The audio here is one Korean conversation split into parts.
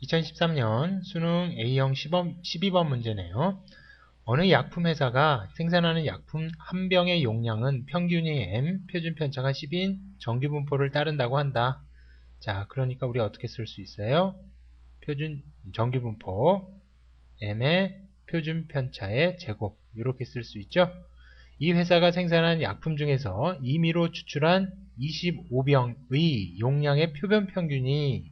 2013년 수능 A형 12번 문제네요. 어느 약품 회사가 생산하는 약품 한 병의 용량은 평균이 M, 표준 편차가 10인 정규 분포를 따른다고 한다. 자, 그러니까 우리 어떻게 쓸 수 있어요? 정규 분포 M의 표준 편차의 제곱 이렇게 쓸 수 있죠. 이 회사가 생산한 약품 중에서 임의로 추출한 25병의 용량의 표본 평균이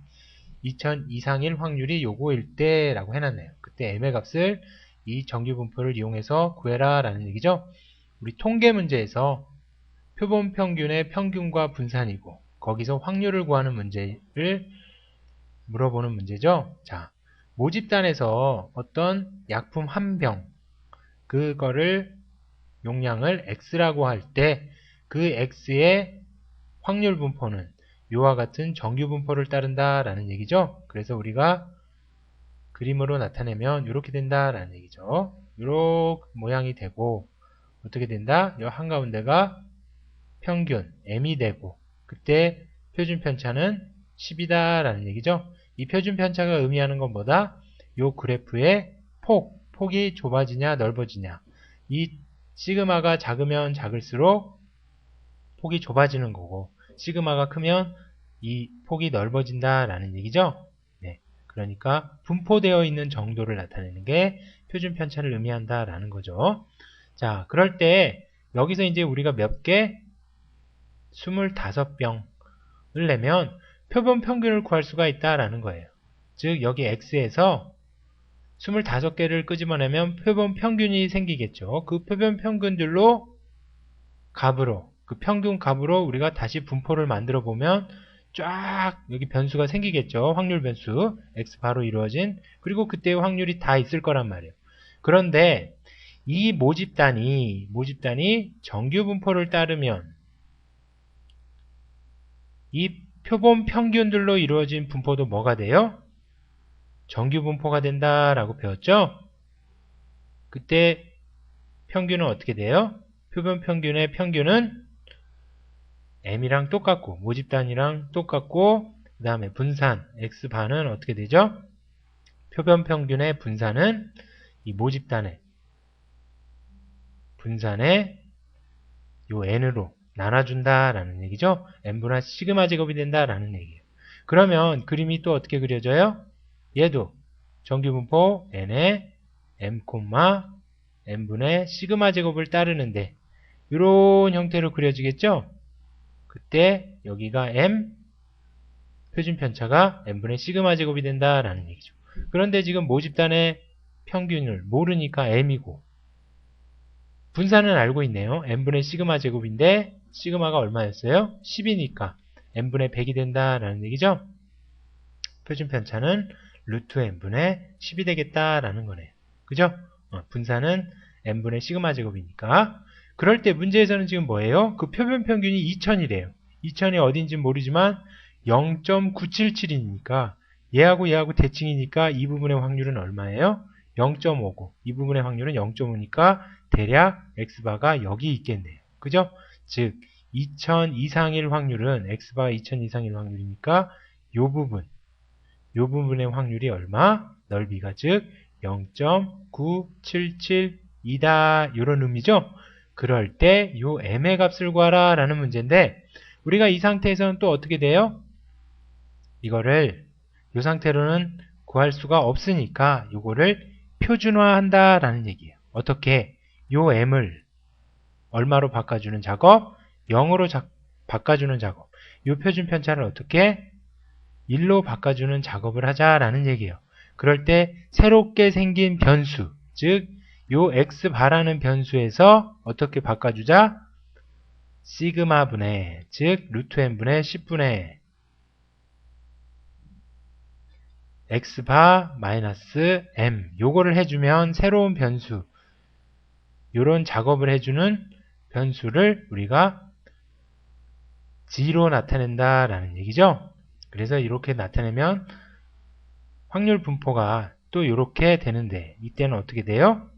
2000 이상일 확률이 요거일 때 라고 해놨네요. 그때 M의 값을 이 정규 분포를 이용해서 구해라 라는 얘기죠. 우리 통계 문제에서 표본 평균의 평균과 분산이고 거기서 확률을 구하는 문제를 물어보는 문제죠. 자, 모집단에서 어떤 약품 한 병 그거를 용량을 X라고 할 때 그 X의 확률 분포는 요와 같은 정규 분포를 따른다 라는 얘기죠. 그래서 우리가 그림으로 나타내면 이렇게 된다 라는 얘기죠. 이렇게 모양이 되고 어떻게 된다? 요 한가운데가 평균 M이 되고 그때 표준 편차는 10이다 라는 얘기죠. 이 표준 편차가 의미하는 건 뭐다? 요 그래프의 폭이 좁아지냐 넓어지냐, 이 시그마가 작으면 작을수록 폭이 좁아지는 거고 시그마가 크면 이 폭이 넓어진다 라는 얘기죠. 네, 그러니까 분포되어 있는 정도를 나타내는 게 표준 편차를 의미한다 라는 거죠. 자, 그럴 때 여기서 이제 우리가 몇 개? 25병을 내면 표본 평균을 구할 수가 있다라는 거예요. 즉 여기 X에서 25개를 끄집어내면 표본 평균이 생기겠죠. 그 표본 평균들로 값으로, 그 평균 값으로 우리가 다시 분포를 만들어 보면 쫙 여기 변수가 생기겠죠. 확률 변수 X 바로 이루어진, 그리고 그때의 확률이 다 있을 거란 말이에요. 그런데 이 모집단이 정규 분포를 따르면 이 표본 평균들로 이루어진 분포도 뭐가 돼요? 정규 분포가 된다라고 배웠죠? 그때 평균은 어떻게 돼요? 표본 평균의 평균은 M이랑 똑같고 모집단이랑 똑같고 그 다음에 분산 X반은 어떻게 되죠? 표본 평균의 분산은 이 모집단의 분산의 요 N으로 나눠준다라는 얘기죠. N분의 시그마 제곱이 된다라는 얘기예요. 그러면 그림이 또 어떻게 그려져요? 얘도 정규분포 N의 M, N분의 시그마 제곱을 따르는데 이런 형태로 그려지겠죠? 그때 여기가 M, 표준 편차가 N분의 시그마 제곱이 된다라는 얘기죠. 그런데 지금 모집단의 평균을 모르니까 M이고 분산은 알고 있네요. N분의 시그마 제곱인데 시그마가 얼마였어요? 10이니까 N분의 100이 된다라는 얘기죠. 표준 편차는 루트 N분의 10이 되겠다라는 거네요. 그죠? 분산은 N분의 시그마 제곱이니까. 그럴 때 문제에서는 지금 뭐예요? 그 표본 평균이 2000이래요. 2000이 어딘지 모르지만 0.977이니까 얘하고 대칭이니까 이 부분의 확률은 얼마예요? 0.5고 이 부분의 확률은 0.5니까 대략 X바가 여기 있겠네요. 그죠? 즉 2000 이상일 확률은 X바가 2000 이상일 확률이니까 요 부분의 확률이 얼마? 넓이가 즉 0.977이다 이런 의미죠. 그럴 때 요 M의 값을 구하라 라는 문제인데 우리가 이 상태에서는 또 어떻게 돼요? 이거를 이 상태로는 구할 수가 없으니까 요거를 표준화한다 라는 얘기예요. 어떻게? 요 M을 얼마로 바꿔주는 작업? 0으로 바꿔주는 작업. 요 표준 편차를 어떻게? 1로 바꿔주는 작업을 하자라는 얘기예요. 그럴 때 새롭게 생긴 변수, 즉 요 x바라는 변수에서 어떻게 바꿔주자? 시그마분의, 즉 루트 n분의 10분의 x바 마이너스 m 요거를 해주면 새로운 변수, 요런 작업을 해주는 변수를 우리가 g로 나타낸다라는 얘기죠. 그래서 이렇게 나타내면 확률 분포가 또 이렇게 되는데 이때는 어떻게 돼요?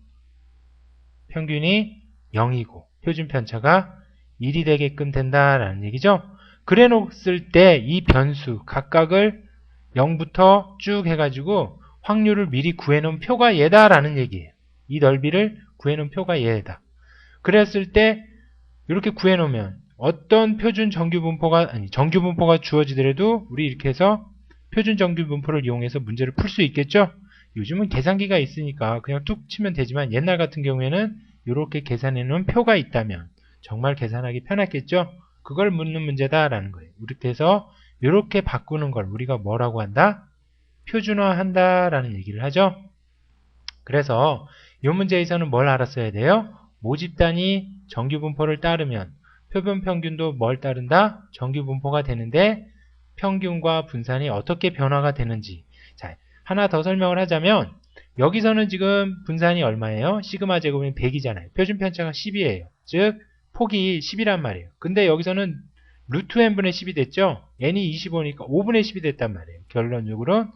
평균이 0이고 표준 편차가 1이 되게끔 된다라는 얘기죠. 그래 놓았을 때 이 변수 각각을 0부터 쭉 해가지고 확률을 미리 구해놓은 표가 얘다라는 얘기예요. 이 넓이를 구해놓은 표가 얘다. 그랬을 때 이렇게 구해놓으면 어떤 표준 정규분포가 주어지더라도 우리 이렇게 해서 표준 정규분포를 이용해서 문제를 풀 수 있겠죠? 요즘은 계산기가 있으니까 그냥 툭 치면 되지만 옛날 같은 경우에는 이렇게 계산해 놓은 표가 있다면 정말 계산하기 편했겠죠? 그걸 묻는 문제다라는 거예요. 이렇게 해서 이렇게 바꾸는 걸 우리가 뭐라고 한다? 표준화한다라는 얘기를 하죠. 그래서 이 문제에서는 뭘 알았어야 돼요? 모집단이 정규분포를 따르면 표본 평균도 뭘 따른다? 정규분포가 되는데 평균과 분산이 어떻게 변화가 되는지. 자, 하나 더 설명을 하자면 여기서는 지금 분산이 얼마예요? 시그마 제곱은 100이잖아요. 표준 편차가 10이에요. 즉 폭이 10이란 말이에요. 근데 여기서는 루트 n분의 10이 됐죠? n이 25니까 5분의 10이 됐단 말이에요. 결론적으로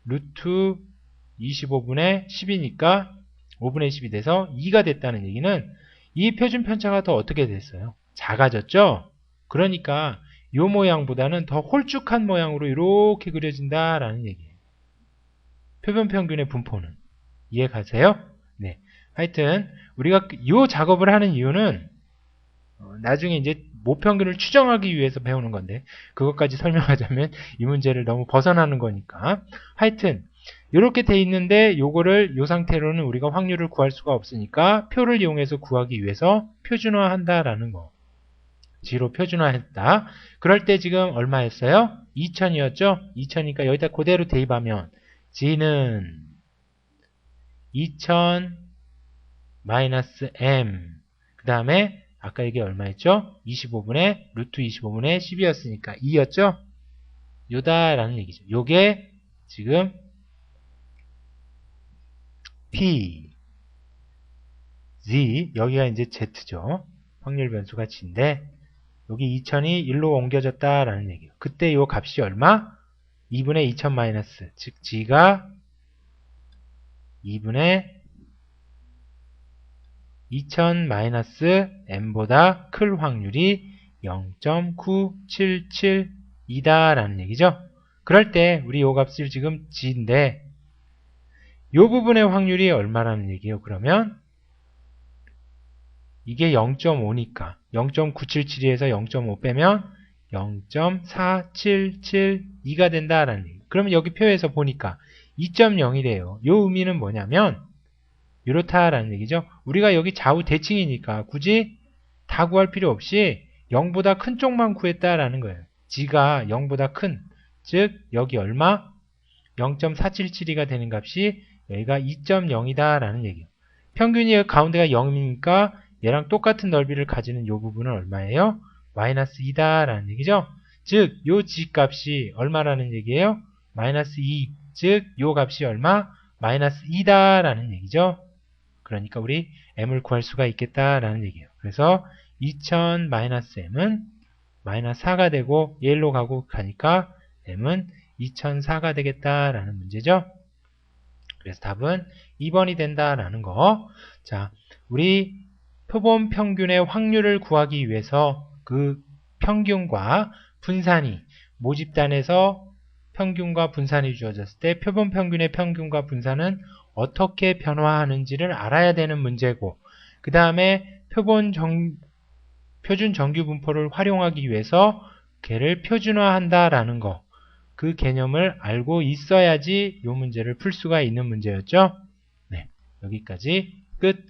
루트 25분의 10이니까 5분의 10이 돼서 2가 됐다는 얘기는 이 표준 편차가 더 어떻게 됐어요? 작아졌죠? 그러니까 이 모양보다는 더 홀쭉한 모양으로 이렇게 그려진다라는 얘기예요. 표본 평균의 분포는. 이해 가세요? 네. 하여튼 우리가 이 작업을 하는 이유는 나중에 이제 모평균을 추정하기 위해서 배우는 건데 그것까지 설명하자면 이 문제를 너무 벗어나는 거니까. 하여튼 이렇게 돼 있는데 요거를 요 상태로는 우리가 확률을 구할 수가 없으니까 표를 이용해서 구하기 위해서 표준화한다라는 거. G로 표준화했다. 그럴 때 지금 얼마였어요? 2000이었죠? 2000이니까 여기다 그대로 대입하면 G는 2000 마이너스 M 그 다음에 아까 이게 얼마였죠? 25분의 루트 25분의 10이었으니까 2였죠? 요다라는 얘기죠. 요게 지금 P, Z, 여기가 이제 Z죠. 확률 변수가 G인데 여기 2000이 1로 옮겨졌다라는 얘기예요. 그때 요 값이 얼마? 2분의 2000 마이너스, 즉 G가 2분의 2000 마이너스 M보다 클 확률이 0.977이다라는 얘기죠. 그럴 때 우리 요 값을 지금 G인데 요 부분의 확률이 얼마라는 얘기예요. 그러면 이게 0.5니까 0.977에서 0.5 빼면 0.4772가 된다라는 얘기. 그러면 여기 표에서 보니까 2.0이래요. 요 의미는 뭐냐면 이렇다라는 얘기죠. 우리가 여기 좌우 대칭이니까 굳이 다 구할 필요 없이 0보다 큰 쪽만 구했다라는 거예요. G가 0보다 큰, 즉 여기 얼마? 0.4772가 되는 값이 여기가 2.0이다라는 얘기예요. 평균이 가운데가 0이니까 얘랑 똑같은 넓이를 가지는 이 부분은 얼마예요? 마이너스 2다라는 얘기죠. 즉, 요 G 값이 얼마라는 얘기예요? 마이너스 2. 즉, 요 값이 얼마? 마이너스 2다라는 얘기죠. 그러니까 우리 M을 구할 수가 있겠다라는 얘기예요. 그래서 2000 마이너스 M은 마이너스 4가 되고 1로 가고 가니까 M은 2004가 되겠다라는 문제죠. 그래서 답은 2번이 된다라는 거. 자, 우리 표본 평균의 확률을 구하기 위해서 그 평균과 분산이 모집단에서 평균과 분산이 주어졌을 때 표본 평균의 평균과 분산은 어떻게 변화하는지를 알아야 되는 문제고 그 다음에 표준 정규분포를 활용하기 위해서 걔를 표준화한다라는 거. 그 개념을 알고 있어야지 이 문제를 풀 수가 있는 문제였죠. 네, 여기까지 끝.